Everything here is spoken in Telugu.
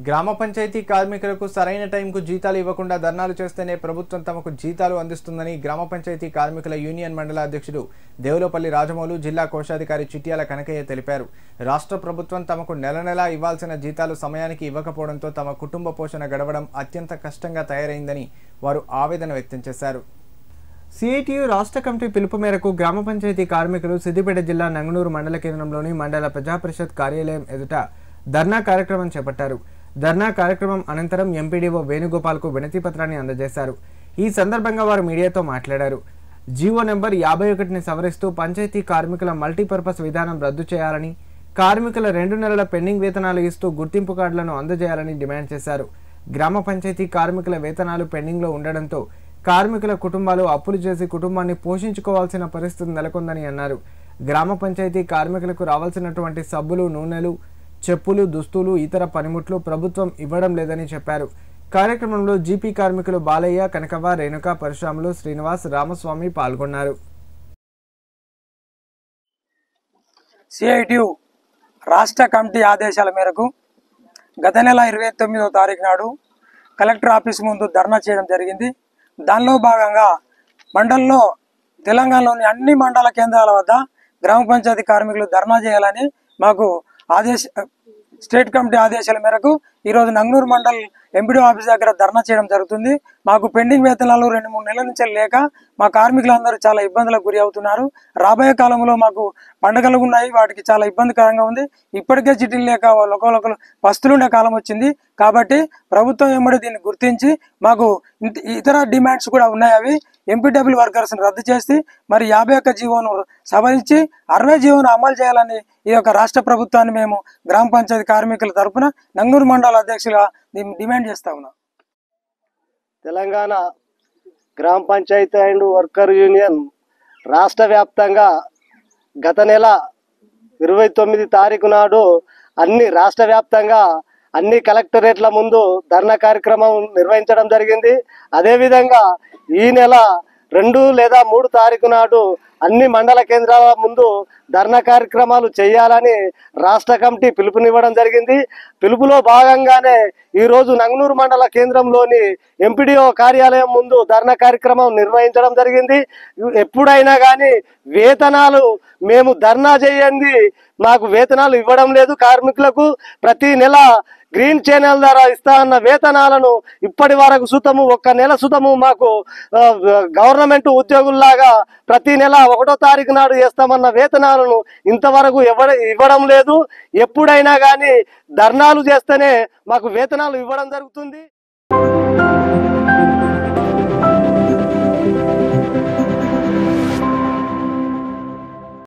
గ్రామ పంచాయతీ కార్మికులకు సరైన టైంకు జీతాలు ఇవ్వకుండా ధర్నాలు చేస్తేనే ప్రభుత్వం తమకు జీతాలు అందిస్తుందని గ్రామ పంచాయతీ కార్మికుల యూనియన్ మండల అధ్యక్షుడు దేవులపల్లి రాజమౌళి జిల్లా కోశాధికారి చిట్యాల కనకయ్య తెలిపారు. రాష్ట్ర ప్రభుత్వం తమకు నెల ఇవ్వాల్సిన జీతాలు సమయానికి ఇవ్వకపోవడంతో తమ కుటుంబ పోషణ గడవడం అత్యంత కష్టంగా తయారైందని వారు ఆవేదన వ్యక్తం చేశారు. సిఐటియు రాష్ట్ర కమిటీ పిలుపు మేరకు గ్రామ పంచాయతీ కార్మికులు సిద్దిపేట జిల్లా నంగనూరు మండల కేంద్రంలోని మండల ప్రజా పరిషత్ కార్యాలయం ఎదుట ధర్నా కార్యక్రమం చేపట్టారు. ధర్నా కార్యక్రమం అనంతరం ఎంపీడీఓ వేణుగోపాల్కు వినతి పత్రాన్ని అందజేశారు. ఈ సందర్భంగా వారు మీడియాతో మాట్లాడారు. జీవో నెంబర్ 51ని సవరిస్తూ పంచాయతీ కార్మికుల మల్టీపర్పస్ విధానం రద్దు చేయాలని, కార్మికుల 2 నెలల పెండింగ్ వేతనాలు ఇస్తూ గుర్తింపు కార్డులను అందజేయాలని డిమాండ్ చేశారు. గ్రామ పంచాయతీ కార్మికుల వేతనాలు పెండింగ్లో ఉండడంతో కార్మికుల కుటుంబాలు అప్పులు చేసి కుటుంబాన్ని పోషించుకోవాల్సిన పరిస్థితి నెలకొందని అన్నారు. గ్రామ పంచాయతీ కార్మికులకు రావాల్సినటువంటి సబ్బులు, నూనెలు, చెప్పులు, దుస్తులు, ఇతర పనిముట్లు ప్రభుత్వం ఇవ్వడం లేదని చెప్పారు. కార్యక్రమంలో జీపీ కార్మికులు బాలయ్య, కనకవ, రేణుక, పరశురాములు, శ్రీనివాస్, రామస్వామి పాల్గొన్నారు. సిఐటియు రాష్ట్ర కమిటీ ఆదేశాల మేరకు గత నెల 29వ తారీఖు నాడు కలెక్టర్ ఆఫీస్ ముందు ధర్నా చేయడం జరిగింది. దానిలో భాగంగా మండలంలో తెలంగాణలోని అన్ని మండల కేంద్రాల వద్ద గ్రామ పంచాయతీ కార్మికులు ధర్నా చేయాలని మాకు స్టేట్ కమిటీ ఆదేశాల మేరకు ఈరోజు నంగనూరు మండల్ ఎంపీడీ ఆఫీస్ దగ్గర ధర్నా చేయడం జరుగుతుంది. మాకు పెండింగ్ వేతనాలు 2-3 నెలల నుంచి లేక మా కార్మికులందరూ చాలా ఇబ్బందులకు గురి అవుతున్నారు. రాబోయే కాలంలో మాకు పండుగలు ఉన్నాయి, వాటికి చాలా ఇబ్బందికరంగా ఉంది. ఇప్పటికే చిట్టీలు లేక ఒకరు పస్తులుండే కాలం వచ్చింది. కాబట్టి ప్రభుత్వం ఏమో దీన్ని గుర్తించి మాకు ఇతర డిమాండ్స్ కూడా ఉన్నాయి. అవి ఎంపీడబ్ల్యూ వర్కర్స్ రద్దు చేసి మరి 51 జీవోను సవరించి 60 జీవోను అమలు చేయాలని ఈ యొక్క రాష్ట్ర ప్రభుత్వాన్ని మేము గ్రామ పంచాయతీ కార్మికుల తరఫున నంగనూరు మండల అధ్యక్షులుగా డిమాండ్ చేస్తా ఉన్నాం. తెలంగాణ గ్రామ పంచాయతీ అండ్ వర్కర్ యూనియన్ రాష్ట్ర వ్యాప్తంగా గత నెల 29 తారీఖు నాడు రాష్ట్ర వ్యాప్తంగా అన్ని కలెక్టరేట్ల ముందు ధర్నా కార్యక్రమం నిర్వహించడం జరిగింది. అదేవిధంగా ఈ నెల 2 లేదా 3 తారీఖు నాడు అన్ని మండల కేంద్రాల ముందు ధర్నా కార్యక్రమాలు చేయాలని రాష్ట్ర కమిటీ పిలుపునివ్వడం జరిగింది. పిలుపులో భాగంగానే ఈరోజు నంగనూరు మండల కేంద్రంలోని ఎంపీడీఓ కార్యాలయం ముందు ధర్నా కార్యక్రమం నిర్వహించడం జరిగింది. ఎప్పుడైనా కానీ వేతనాలు మేము ధర్నా చేయండి, మాకు వేతనాలు ఇవ్వడం లేదు. కార్మికులకు ప్రతి నెల గ్రీన్ ఛానల్ ద్వారా ఇస్తా అన్న వేతనాలను ఇప్పటి వరకు సుతము 1 నెల సుతము మాకు గవర్నమెంట్ ఉద్యోగుల్లాగా ప్రతి నెల 1వ తారీఖు నాడు చేస్తామన్న వేతనాలను ఇంతవరకు ఇవ్వడం లేదు. ఎప్పుడైనా కానీ ధర్నాలు చేస్తేనే మాకు వేతనాలు ఇవ్వడం జరుగుతుంది.